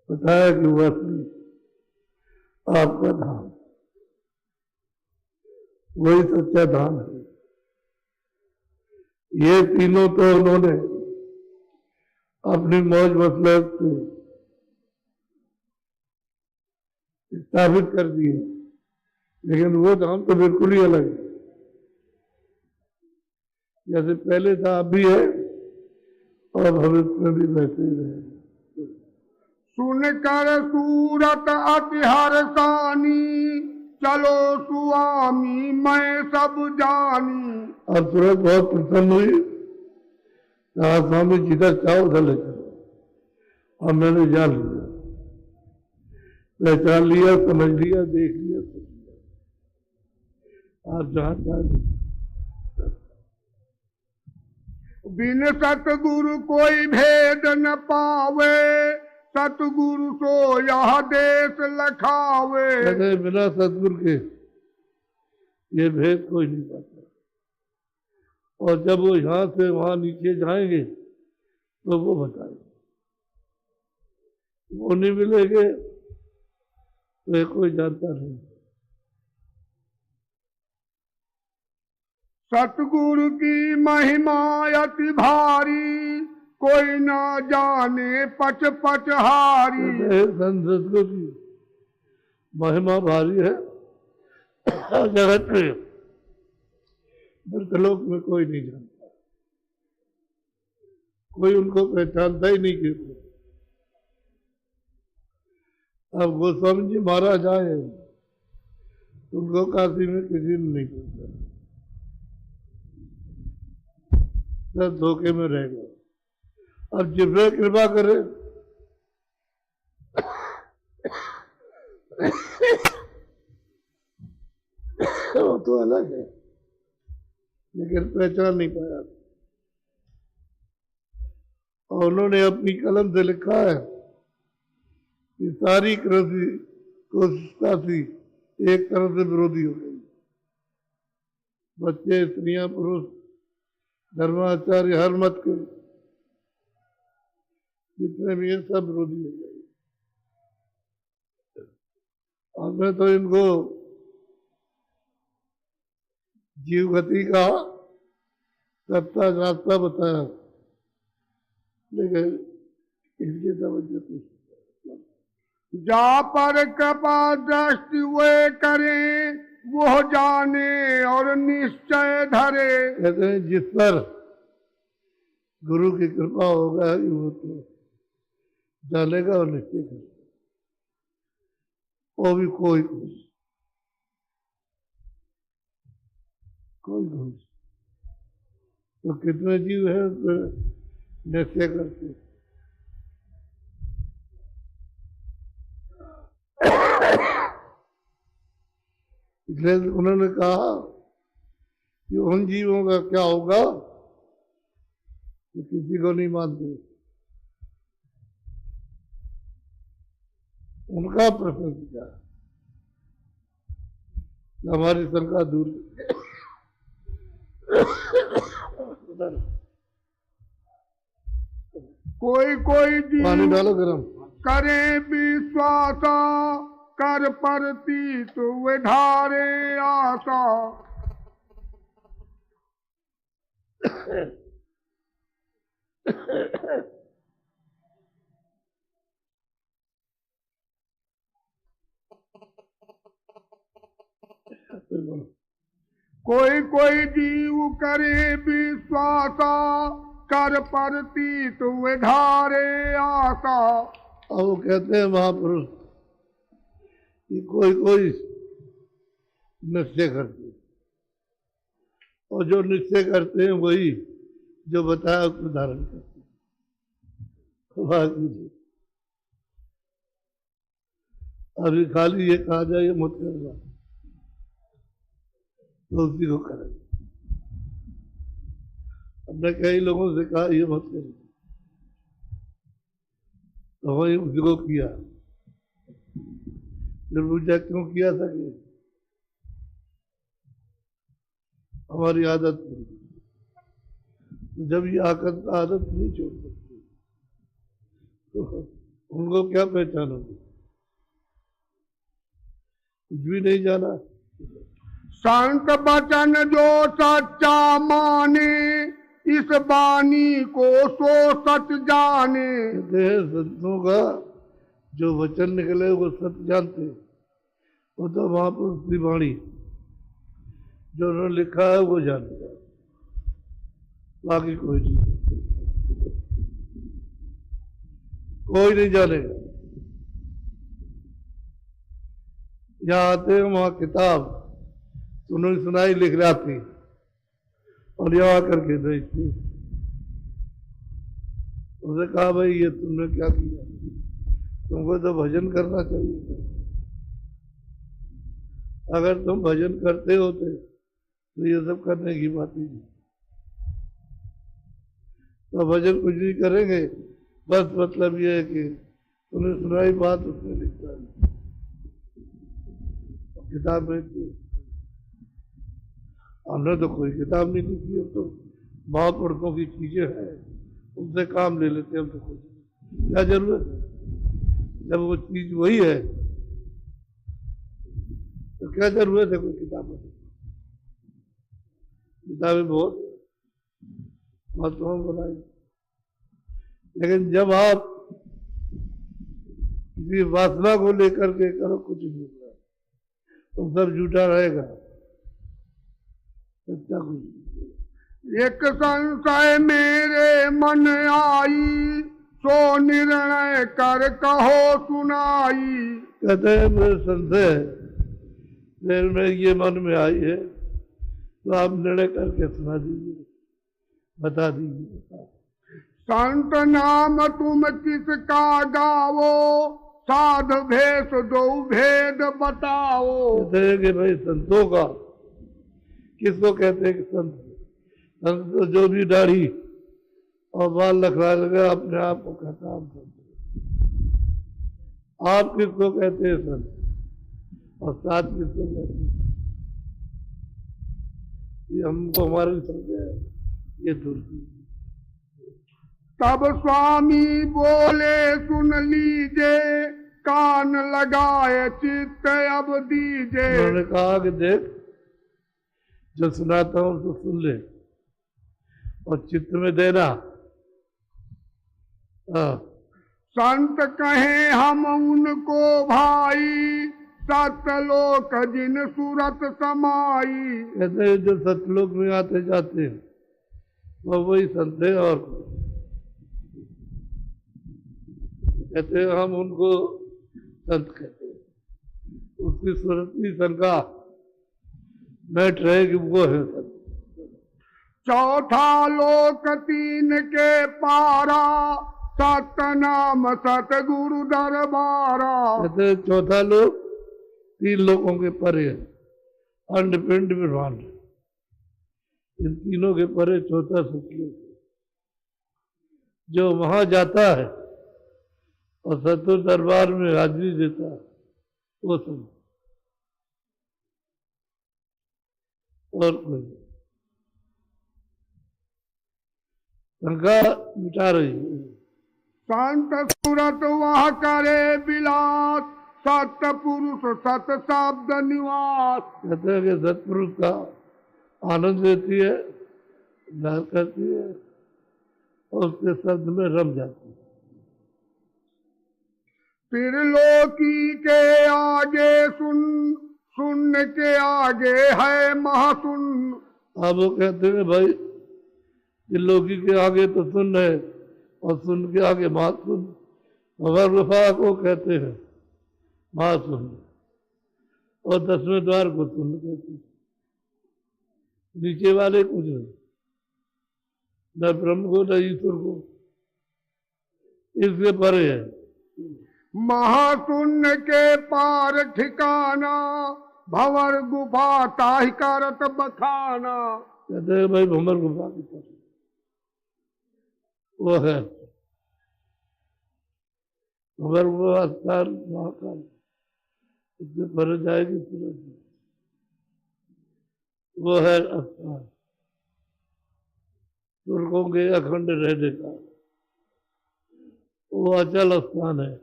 बताया कि वो असली आपका धाम वही सच्चा धाम है। ये तीनों तो उन्होंने अपनी मौज मसलत से स्थापित कर दिए, लेकिन वो धाम तो बिल्कुल ही अलग है। जैसे पहले था अब भी है और भविष्य में भी वैसे ही रहेगा। सुनकर सूरत अति हर्षानी, चलो स्वामी मैं सब जानी। और सूरत बहुत प्रसन्न हुई, कहा स्वामी जिधर चाहो उधर ले चलो। और मैंने जान लिया, पहचान लिया, समझ लिया, देख लिया, समझ लिया। आप जहां चाहे बिन सतगुरु कोई भेद न पावे, सतगुरु सो यह देश लखावे। कहते बिना सतगुरु के ये भेद कोई नहीं पाता। और जब वो यहां से वहां नीचे जाएंगे तो वो बताएंगे, वो नहीं मिलेंगे तो ये कोई जानता नहीं। सतगुरु की महिमा अति भारी, कोई ना जाने पच पच हारी। सतगुरु की महिमा भारी है, जगत में मृतलोक में कोई नहीं जानता, कोई उनको पहचानता ही नहीं किसी। अब गोस्वामी जी महाराज आए, उनको काशी में किसी ने नहीं पहचाना, सब धोखे में रह गए। अब जिब्रे कृपा करे वो तो अलग है, लेकिन पहचान नहीं पाया। और उन्होंने अपनी कलम से लिखा है कि सारी कोशिश काशी एक तरह से विरोधी हो गई। बच्चे, स्त्रियां, पुरुष, धर्माचार्य, हर मत के जितने भी हैं सब विरोधी हो गए। और मैं तो इनको जीव गति का सत्ता रास्ता बताया, लेकिन इसकी तवज्जो कुछ जा पर कृपा दृष्टि वे करे, वो जाने और निश्चय धरे। कहते हैं जिस पर गुरु की कृपा होगा वो तो जानेगा और निश्चय करेगा। वो भी कोई तो कितने जीव है निश्चय करते। इसलिए उन्होंने कहा कि उन जीवों का क्या होगा जो किसी को नहीं मानते, उनका प्रश्न किया, हमारी शंका दूर। कोई कोई पानी जीव डालो गरम। करे विश्वास, कर प्रतीत वे धारे आशा। कोई कोई जीव करे विश्वास, कर प्रतीत वे धारे आशा। और वो कहते हैं महापुरुष कि कोई कोई निश्चय करते हैं, और जो निश्चय करते हैं वही जो बताया उसको धारण करते हैं। अभी खाली ये कहा जाए मत करना तो उसी को करेंगे। हमने कई लोगों से कहा ये मत करें, तो वही उसी को किया। जब पूछा क्यों किया था कि हमारी आदत नहीं, जब ये आदत नहीं छोड़ सकती उनको क्या पहचानोगे? कुछ भी नहीं जाना। संत बचन जो सच्चा माने, इस वाणी को सो सच जाने। कहते हैं संतों का जो वचन निकले वो सत्य जानते, वो तो महापुरुष की वाणी जो उन्होंने लिखा है वो जानता, बाकी कोई नहीं, कोई नहीं जानेगा। यहाँ आते हैं वहां किताब उन्होंने सुनाई लिख रहा थी और यहाँ करके देखती, उसने कहा भाई ये तुमने क्या किया, तुमको तो भजन करना चाहिए। अगर तुम भजन करते होते तो ये सब करने की बात ही नहीं। तो भजन कुछ नहीं करेंगे, बस मतलब ये है कि तुमने सुनाई बात उसने लिखता है किताब में। हमने तो कोई किताब नहीं लिखी, अब तो महापुरुषों की चीजें हैं, उनसे काम ले लेते हैं हम। तो कुछ क्या जरूरत है, जब वो चीज वही है तो क्या जरूरत है कोई किताब में? किताबें बहुत महत्वपूर्ण बनाई, लेकिन जब आप किसी वासना को लेकर के करो कुछ नहीं होगा, तो सब झूठा रहेगा, सच्चा कुछ नहीं। एक संशय मेरे मन आई, सो निर्णय कर कहो सुनाई। कहते हैं मेरे संशय मेरे में ये मन में आई है, तो आप निर्णय करके सुना दीजिए, बता दीजिए। संत नाम तुम किसका गावो, साध भेष दो भेद बताओ। कहते हैं कि भाई संतों का किसको कहते हैं कि संत? संत तो जो भी दाढ़ी और बाल लखड़ा लगा अपने आप को कहता हम संत। आप किसको कहते हैं संत और साथ किसको कहते हैं? ये हमको हमारे समझे ये दूर की। तब स्वामी बोले सुन लीजे, कान लगाए चित्त अब दीजे। उन्होंने कहा कि देख जो सुनाता हूं तो सुन ले और चित्त में देना। संत कहे हम उनको भाई, सतलोक जिन सूरत समाई। कहते हैं जो सतलोक में आते जाते हैं वो वही संत है, और कहते हैं हम उनको संत कहते हैं। उसकी सूरत की शंका बैठ रहे कि वो है संत। चौथा लोक तीन के पारा, सतनाम सतगुरु दरबारा। कहते हैं चौथा लोक तीन लोगों के परे है, अंड पिंड ब्रह्मांड, इन तीनों के परे चौथा सतलोक। जो वहां जाता है और सतगुरु दरबार में हाजिरी देता है वो संत, और कोई शंका मिटा रही है। संत सूरत वह करे विलास, सतपुरुष सत शब्द निवास। कहते हैं कि सतपुरुष का आनंद देती है, ध्यान करती है और उसके शब्द में रम जाती है। त्रिलोकी के आगे सुन, सुन के आगे है महासुन। अब वो कहते हैं भाई त्रिलोकी के आगे तो सुन है और सुन के आगे महासुन। भवर वफा को कहते हैं महासुन और 10वें द्वार को सुन कहते हैं। नीचे वाले कुछ नहीं, न ब्रह्म को न ईश्वर को, इसके परे है। महाशून्य के पार ठिकाना, भंवर गुफा ताहि करत बखाना। कहते हैं भाई भंवर गुफा की तरफ वो है, भंवर गुफा स्थान महाकाल, उससे परे जाएगी तुरंत, वो है स्थान तुर्कों के अखंड रहने का। वो अचल स्थान है,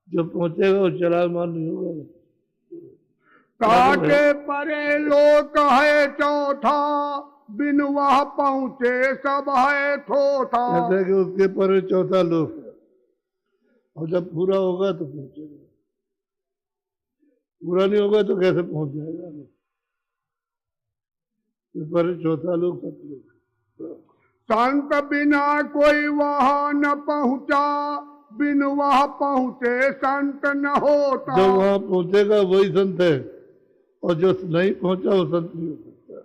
जो पहुंचेगा वो चलायमान नहीं होगा। ताके परे लोक है चौथा, बिन वह पहुंचे सब है थोथा। कहते हैं कि उसके पर चौथा लोक है, और जब पूरा होगा तो पहुंचेगा, पूरा नहीं होगा तो कैसे पहुंच जाएगा। पर चौथा लोक सतलोक। संत बिना कोई वहां न पहुंचा, बिन वह पहुंचे संत न होता। जो वहां पहुंचेगा वही संत है, और जो नहीं पहुंचा वो संत नहीं हो सकता।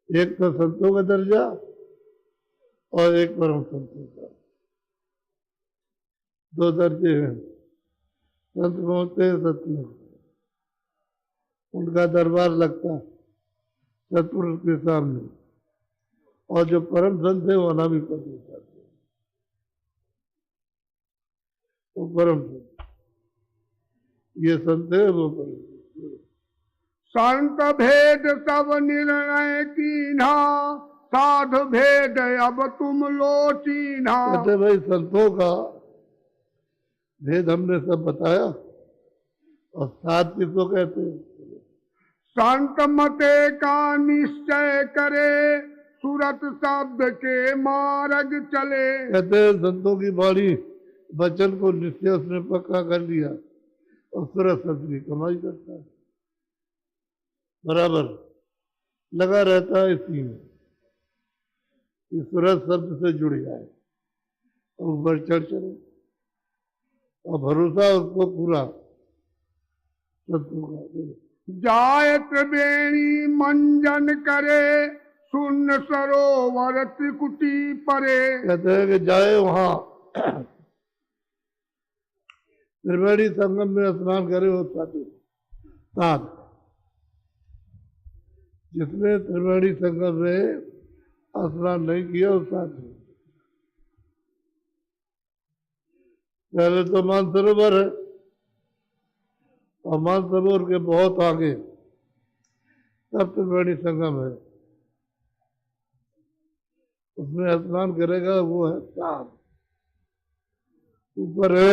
एक तो संतों का दर्जा और एक परम संतों का, दो दर्जे हैं। संत पहुंचते हैं सतलोक, उनका दरबार लगता है सतपुरुष के सामने, और जो परम संत है वो अनामी पद में जाते हैं, वो परम संत। ये संत है वो परम। संत भेद सब निर्णय कीन्हा, साधु भेद अब तुम लो चीन्हा। कहते भाई संतों का भेद हमने सब बताया, और साध किसको कहते हैं? संत मते का निश्चय करे, सूरत शब्द के मार्ग चले। कहते हैं संतों की वाणी वचन को निश्चय उसने पक्का कर लिया, और सूरत शब्द की कमाई करता है, बराबर लगा रहता है इसी में, कि सूरत शब्द से जुड़ जाए और ऊपर चढ़ चले, और भरोसा उसको पूरा संतों का। जाय त्रिवेणी मंजन करे, शून्य सरोवर त्रिकुटी परे। कहते हैं कि जाए वहां त्रिवेणी संगम में स्नान करे वो साथ, जिसने त्रिवेणी संगम में स्नान नहीं किया उस साथ। पहले तो मानसरोवर है, और मानसरोवर के बहुत आगे तब त्रिवेणी संगम है, उसमें स्नान करेगा वो है साथ। ऊपर है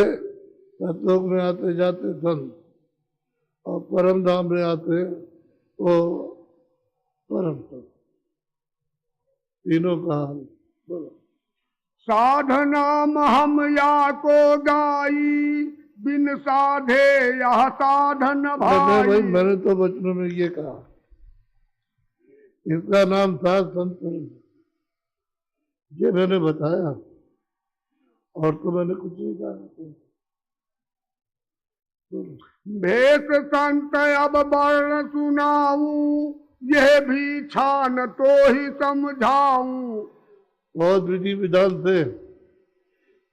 सतलोक में आते जाते संत, और परम धाम में आते वो परम संत। तीनों का हाल बोलो। साधना हम या को गाई, बिन साधे यह साधन भाई भाई। मैंने तो बचपन में ये कहा, इसका नाम था संत, ये मैंने बताया, और तो मैंने कुछ नहीं कहा। भेष संत अब वर्ण सुनाऊं, यह भी छान तो ही समझाऊं। बहुत विधि विधान से,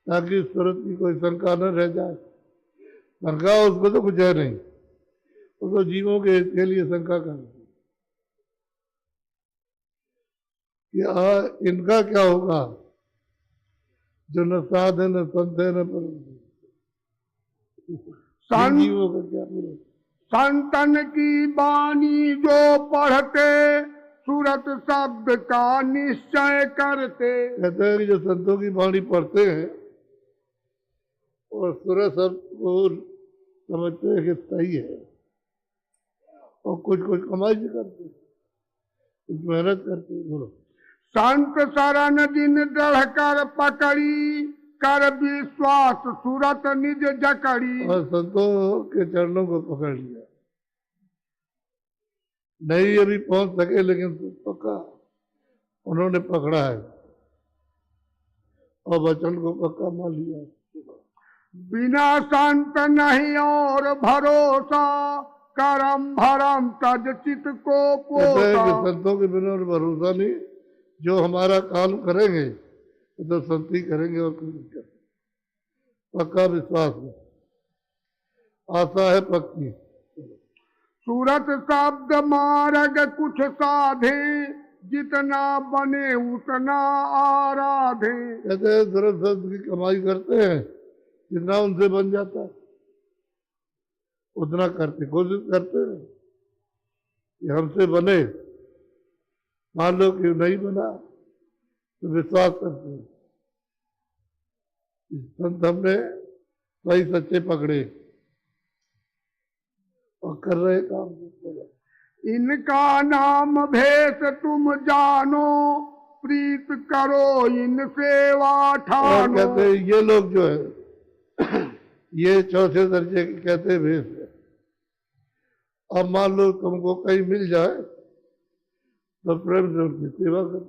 ताकि सूरत की कोई शंका न रह जाए। शंका उसको तो कुछ है नहीं, उसको जीवों के हित के लिए शंका कर, कि इनका क्या होगा जो न साध है न संत है न परम। जीवों का क्या पूरा। संतन की वाणी जो पढ़ते, सूरत शब्द का निश्चय करते। कहते हैं कि जो संतों की वाणी पढ़ते हैं और सूरत शब्द को समझते हैं कि सही है, और कुछ कुछ कमाई भी करते, कुछ मेहनत करते। बोलो। संत शरण जिन दृढ़ कर पकड़ी, कर विश्वास सूरत निज जकड़ी। और संतों के चरणों को पकड़ लिया, नहीं अभी पहुंच सके लेकिन पक्का उन्होंने पकड़ा है, और वचन को पक्का मान लिया। बिना संत नहीं और भरोसा, करम भरम तज चित को पोसा। संतों के बिना भरोसा नहीं, जो हमारा काम करेंगे तो संत ही करेंगे, और कुछ नहीं करेंगे। पक्का विश्वास है, आशा है पक्की। सूरत शब्द मार्ग कुछ साधे, जितना बने उतना आराधे। कहते हैं सूरत शब्द की कमाई करते हैं, जितना उनसे बन जाता है उतना करते, कोशिश करते हैं कि हमसे बने। मान लो कि नहीं बना तो विश्वास करते हैं संत हमने सही सच्चे पकड़े और कर रहे काम। इनका नाम भेष तुम जानो, प्रीत करो इन सेवा और ठानो। कहते हैं ये लोग जो है ये चौथे दर्जे के कहते हैं भेष है। अब मान लो तुमको कहीं मिल जाए तो प्रेम से उनकी सेवा करो।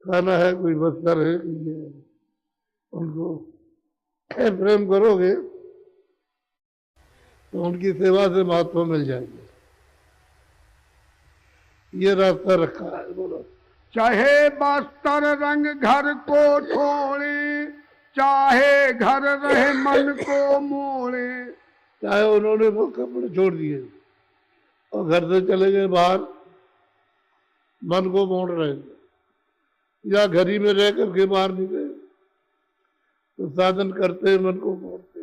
खाना है, कोई वस्त्र है, ये है, उनको प्रेम करोगे तो उनकी सेवा से महात्मा मिल जाएंगे। ये रास्ता रखा है। बोलो। चाहे बस्तर रंग घर को छोड़े, चाहे घर रहे मन को मोड़े। चाहे उन्होंने वो कपड़े छोड़ दिए और घर से चले गए बाहर, मन को मोड़ रहे थे, या घर ही में रह करके बाहर निकले तो साधन करते मन को मोड़ते।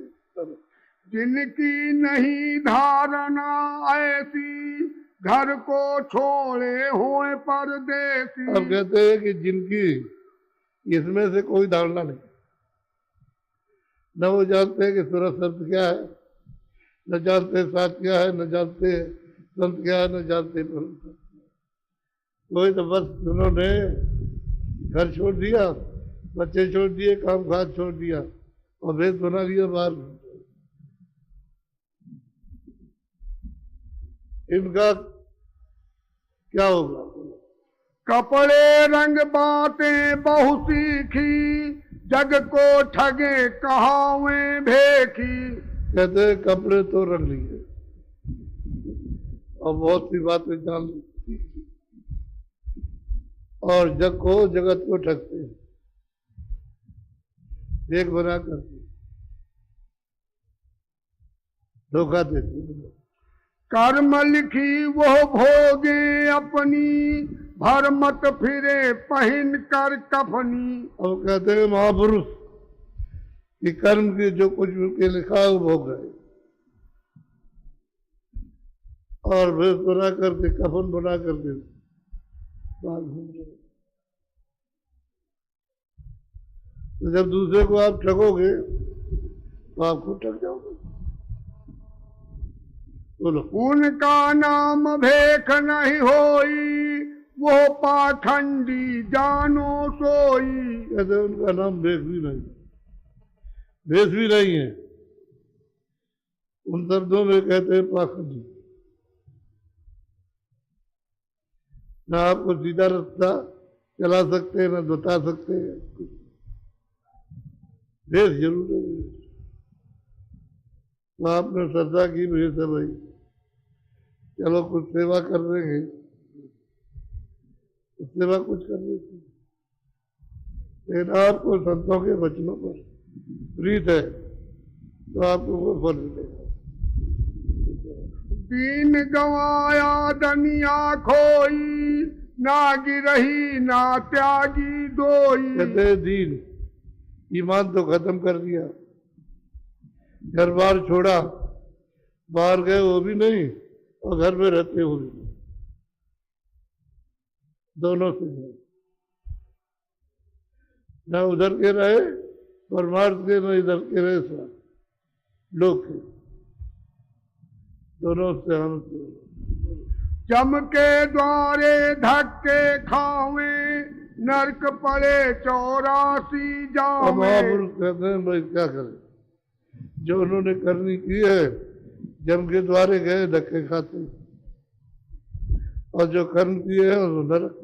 जिनकी नहीं धारणा ऐसी, घर को छोड़े होए परदेसी। अब कहते हैं कि जिनकी इसमें से कोई धारणा नहीं, न वो जानते हैं कि सूरज शब्द क्या है, न जानते साथ क्या है, न जानते संत क्या है, न जानते परम। कोई तो बस उन्होंने घर छोड़ दिया, बच्चे छोड़ दिए, काम काज छोड़ दिया और भेष बना दिया बाहर। इनका क्या होगा? कपड़े रंग बातें बहु सीखी, जग को ठगे कहावे भेखी। कहते हैं कपड़े तो रंग लिए और बहुत सी बातें जान ली और जग को जगत को ठगते हैं, देख बना करते धोखा देते। कर्म लिखी वो भोगे अपनी, भर मत फिरे पहन कर कफनी। अब कहते हैं महापुरुष कि कर्म की जो कुछ के लिखा है वो भोग रहे और भेष बना करके, कफन बना करके बाहर घूम रहे। तो जब दूसरे को आप ठगोगे तो आप खुद ठग जाओगे। बोलो। उनका नाम भेख नहीं होई, वो पाखंडी जानो सोई। कहते उनका नाम भेष भी नहीं, भेष भी नहीं है। उन शब्दों में कहते हैं पाखंडी। ना आपको सीधा रास्ता चला सकते हैं, ना बता सकते हैं। भेष जरूर है। तो आपने श्रद्धा की भेष है भाई, चलो कुछ सेवा कर देंगे, सेवा कुछ कर देते। लेकिन आपको संतों के वचनों पर प्रीत है तो आपको वो फल मिलेगा। दीन गवाया दुनिया खोई, ना गिरही ना त्यागी दोई। कहते दीन ईमान तो खत्म कर दिया, घर बार छोड़ा, बाहर गए वो भी नहीं और घर में रहते हो भी नहीं, दोनों से नहीं। न उधर के रहे परमार्थ के, न इधर के रहे लोग के, दोनों से हम। जम के द्वारे धक्के खावे, नरक पड़े 84 जावे। महापुरुष कहते हैं भाई क्या करें, जो उन्होंने करनी की है जम के द्वारे गए धक्के खाते, और जो कर्म किए हैं वो नरक,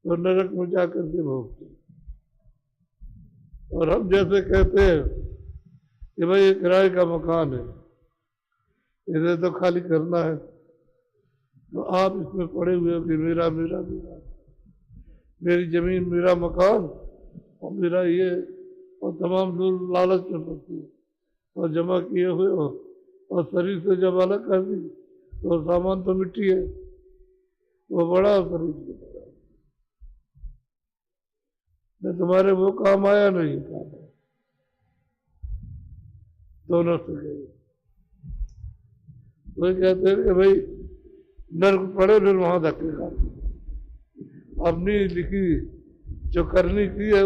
तो नरक में जाकर के भोगते। और हम जैसे कहते हैं कि भाई ये किराए का मकान है, इसे तो खाली करना है, तो आप इसमें पड़े हुए हो कि मेरा मेरा मेरा, मेरी जमीन, मेरा मकान और मेरा ये, और तमाम लोग लालच में पड़ते हैं और जमा किए हुए हो और शरीर से जब अलग कर दी तो सामान तो मिट्टी है, वो बड़ा शरीर से बड़ा, न तुम्हारे वो काम आया नहीं काम आया, दोनों से गए। वो कहते हैं कि भाई नर्क पड़े फिर वहां धक्के खाते, अपनी लिखी जो करनी की है